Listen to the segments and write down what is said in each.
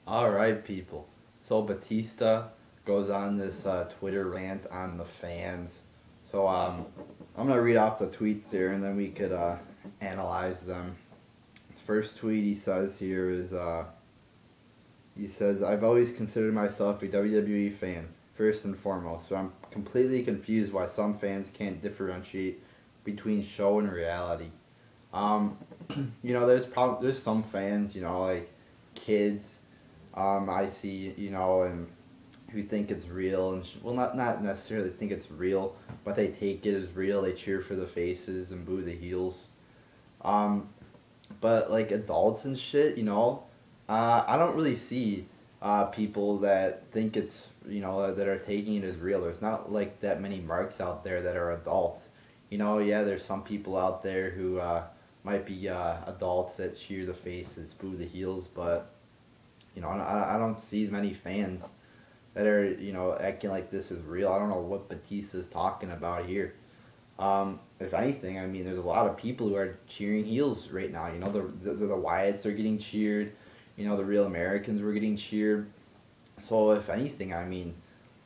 Alright, people. So Batista goes on this Twitter rant on the fans. So I'm going to read off the tweets here and then we could analyze them. The first tweet he says here is he says, I've always considered myself a WWE fan, first and foremost, so I'm completely confused why some fans can't differentiate between show and reality. Um, there's some fans, like kids, I see, and who think it's real and well, not necessarily think it's real, but they take it as real. They cheer for the faces and boo the heels. Um, but like adults and shit, I don't really see people that think it's that are taking it as real. There's not like that many marks out there that are adults. Yeah, there's some people out there who might be adults that cheer the faces, boo the heels, but I don't see many fans that are acting like this is real. I don't know what Batista's talking about here. If anything, I mean, there's a lot of people who are cheering heels right now. The Wyatts are getting cheered. The Real Americans were getting cheered. So if anything, I mean,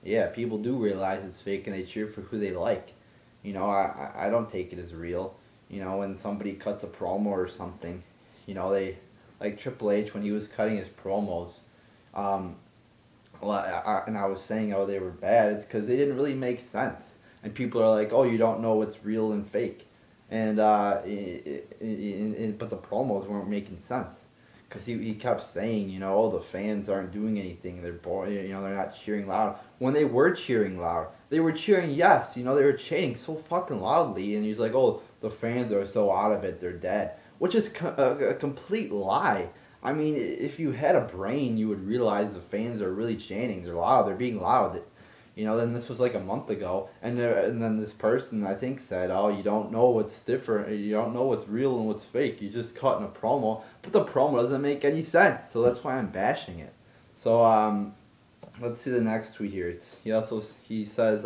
yeah, people do realize it's fake and they cheer for who they like. I don't take it as real. When somebody cuts a promo or something, they like Triple H when he was cutting his promos. Um, well, and I was saying, oh, they were bad. It's because they didn't really make sense. And people are like, oh, you don't know what's real and fake. And but the promos weren't making sense because he kept saying, oh, the fans aren't doing anything. They're bored. They're not cheering loud. When they were cheering loud, they were cheering yes. They were chanting so fucking loudly. And he's like, oh, the fans are so out of it. They're dead, which is a complete lie. I mean, if you had a brain, you would realize the fans are really chanting. They're loud. They're being loud. Then this was like a month ago, and then this person I think said, "Oh, you don't know what's different. You don't know what's real and what's fake. You just cut in a promo, but the promo doesn't make any sense. So that's why I'm bashing it." So let's see the next tweet here. He says,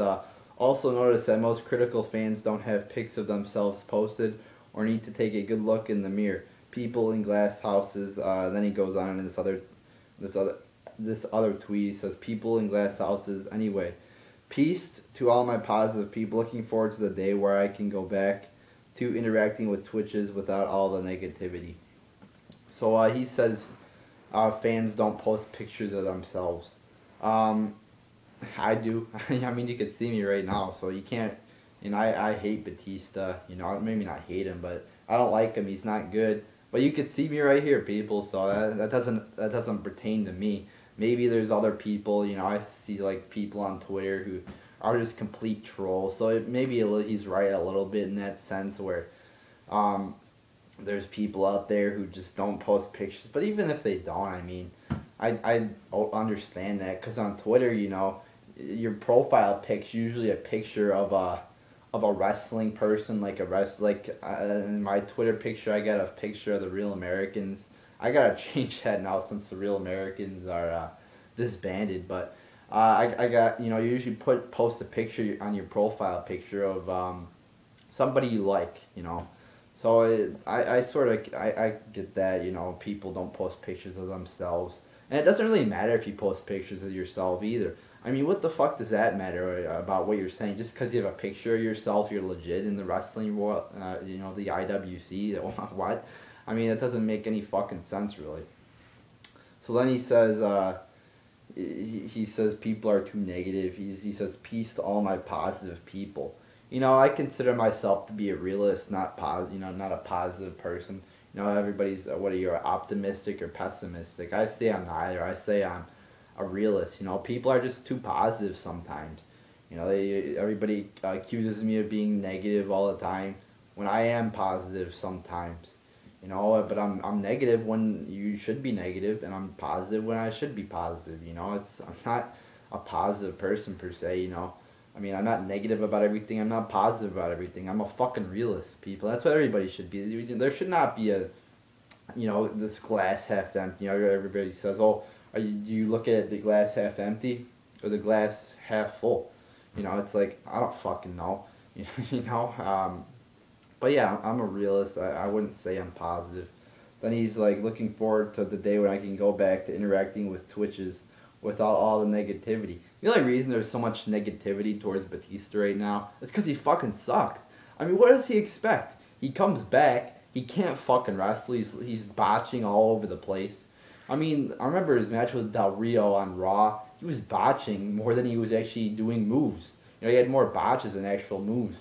also notice that most critical fans don't have pics of themselves posted or need to take a good look in the mirror. People in glass houses. Then he goes on in this other this other tweet. He says, people in glass houses. Anyway, peace to all my positive people. Looking forward to the day where I can go back to interacting with Twitches without all the negativity. So he says fans don't post pictures of themselves. I do. I mean, you could see me right now, so you can't. I hate Batista. Maybe not hate him, but I don't like him. He's not good. But you could see me right here, people. So that doesn't pertain to me. Maybe there's other people. I see like people on Twitter who are just complete trolls. So maybe he's right a little bit in that sense where um, there's people out there who just don't post pictures. But even if they don't, I mean, I understand that because on Twitter, your profile pic's usually a picture of a wrestling person, like in my Twitter picture, I got a picture of the Real Americans. I gotta change that now since the Real Americans are disbanded. But I got you usually post a picture on your profile picture of somebody you like. So I sort of I get that people don't post pictures of themselves, and it doesn't really matter if you post pictures of yourself either. I mean, what the fuck does that matter about what you're saying? Just because you have a picture of yourself, you're legit in the wrestling world, the IWC, what? I mean, it doesn't make any fucking sense, really. So then he says, he says people are too negative. He says, peace to all my positive people. I consider myself to be a realist, not not a positive person. Everybody's, what are you, optimistic or pessimistic? I say I'm neither. I say I'm a realist. People are just too positive sometimes. Everybody accuses me of being negative all the time when I am positive sometimes. But I'm negative when you should be negative, and I'm positive when I should be positive. I'm not a positive person per se. I mean, I'm not negative about everything. I'm not positive about everything. I'm a fucking realist, people. That's what everybody should be. There should not be this glass half empty. Everybody says, oh, you look at the glass half empty or the glass half full. It's like, I don't fucking know. you know, um, but yeah, I'm a realist. I wouldn't say I'm positive. Then he's like looking forward to the day when I can go back to interacting with Twitches without all the negativity. The only reason there's so much negativity towards Batista right now is because he fucking sucks. I mean, what does he expect? He comes back, he can't fucking wrestle, he's botching all over the place. I mean, I remember his match with Del Rio on Raw. He was botching more than he was actually doing moves. You know, he had more botches than actual moves.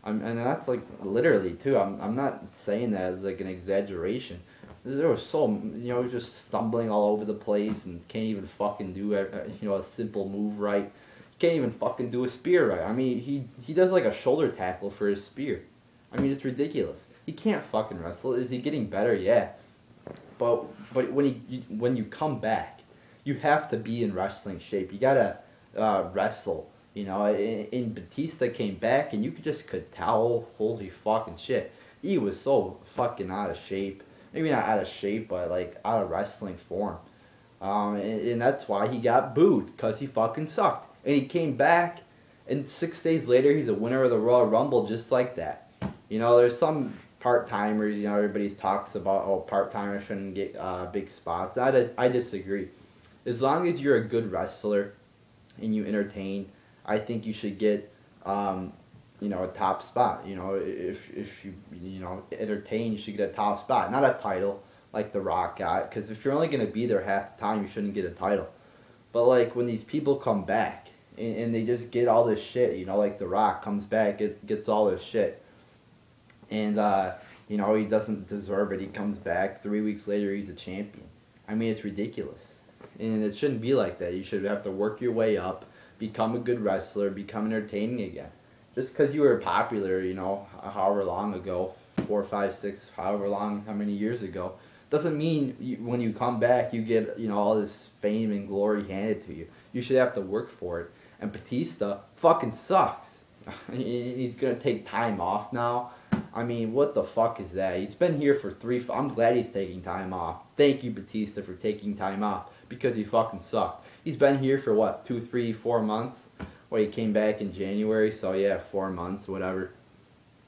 And that's like literally too. I'm not saying that as like an exaggeration. There was so, you know, just stumbling all over the place and can't even fucking do a simple move right. Can't even fucking do a spear right. I mean, he does like a shoulder tackle for his spear. I mean, it's ridiculous. He can't fucking wrestle. Is he getting better? Yeah. But when you come back, you have to be in wrestling shape. You gotta wrestle. You know, in Batista came back and you could tell, holy fucking shit, he was so fucking out of shape. Maybe not out of shape, but like out of wrestling form. And that's why he got booed, because he fucking sucked. And he came back, and 6 days later he's a winner of the Royal Rumble just like that. You know, there's some part-timers, you know, everybody talks about, oh, part-timers shouldn't get big spots. I disagree. As long as you're a good wrestler and you entertain, I think you should get, a top spot. You know, if you entertain, you should get a top spot, not a title like The Rock got. Because if you're only gonna be there half the time, you shouldn't get a title. But like when these people come back and they just get all this shit, you know, like The Rock comes back, gets all this shit, and he doesn't deserve it. He comes back 3 weeks later, he's a champion. I mean, it's ridiculous, and it shouldn't be like that. You should have to work your way up, become a good wrestler, become entertaining again. Just because you were popular, you know, however long ago, 4, 5, 6, however long, how many years ago, doesn't mean when you come back you get, you know, all this fame and glory handed to you. You should have to work for it. And Batista fucking sucks. He's gonna take time off now. I mean, what the fuck is that? He's been here for I'm glad he's taking time off. Thank you, Batista, for taking time off, because he fucking sucked. He's been here for what, 2, 3, 4 months? Well, he came back in January, so yeah, 4 months, whatever.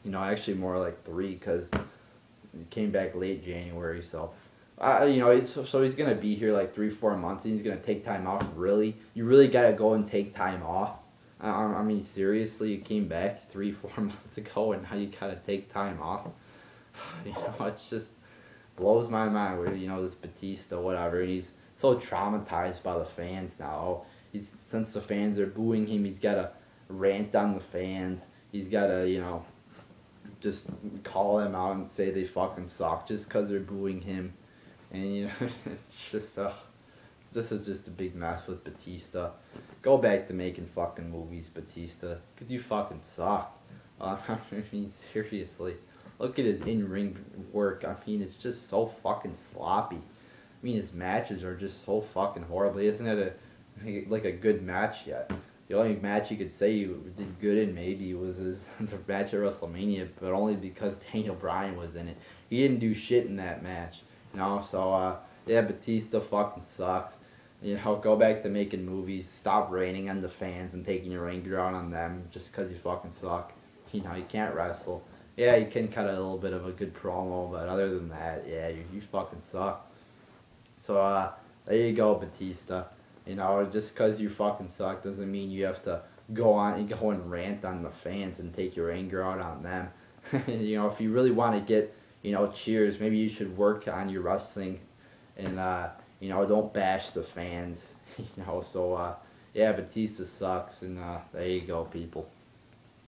You know, actually more like 3, because he came back late January, so. So he's going to be here like 3, 4 months, and he's going to take time off, really? You really got to go and take time off? I mean, seriously, you came back 3, 4 months ago, and now you got to take time off? You know, it just blows my mind with, you know, this Batista, whatever, and he's so traumatized by the fans now. Since the fans are booing him, he's got to rant on the fans. He's got to, you know, just call them out and say they fucking suck just because they're booing him. And, you know, it's just, this is just a big mess with Batista. Go back to making fucking movies, Batista, because you fucking suck. I mean, seriously. Look at his in-ring work. I mean, it's just so fucking sloppy. I mean, his matches are just so fucking horrible. He hasn't had a good match yet. The only match you could say he did good in maybe was the match at WrestleMania, but only because Daniel Bryan was in it. He didn't do shit in that match, you know. So yeah, Batista fucking sucks. You know, go back to making movies. Stop raining on the fans and taking your anger out on them just because you fucking suck. You know, you can't wrestle. Yeah, you can cut a little bit of a good promo, but other than that, yeah, you fucking suck. So there you go, Batista. You know, just because you fucking suck doesn't mean you have to go and rant on the fans and take your anger out on them. You know, if you really want to get, you know, cheers, maybe you should work on your wrestling and, you know, don't bash the fans. You know, so, yeah, Batista sucks, and there you go, people.